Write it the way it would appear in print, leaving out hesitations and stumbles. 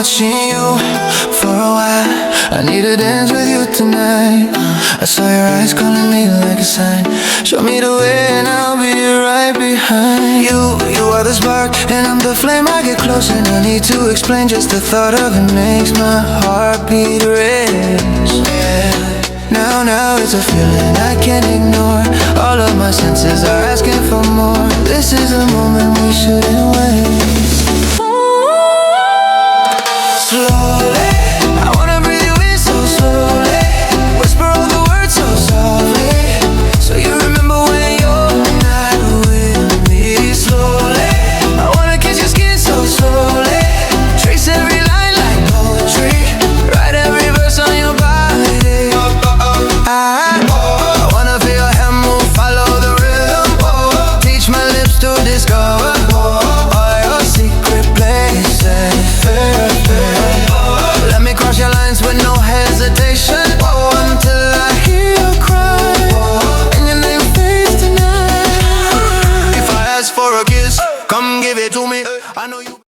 watching you for a while. I need to dance with you tonight. I saw your eyes calling me like a sign. Show me the way and I'll be right behind you. You are the spark and I'm the flame. I get close and I need to explain. Just the thought of it makes my heart beat race. Now it's a feeling I can't ignore. All of my senses are asking for more. This is a moment we shouldn't waste. Slowly, I wanna breathe you in so slowly. Whisper all the words so softly, so you remember when you're not with me. Slowly, I wanna kiss your skin so slowly. Trace every line like poetry. Write every verse on your body. I wanna feel your hand move, follow the rhythm. Teach my lips to discover all your secret places. Let me cross your lines with no hesitation, until I hear you cry and your name fades tonight. If I ask for a kiss, come give it to me. I know you.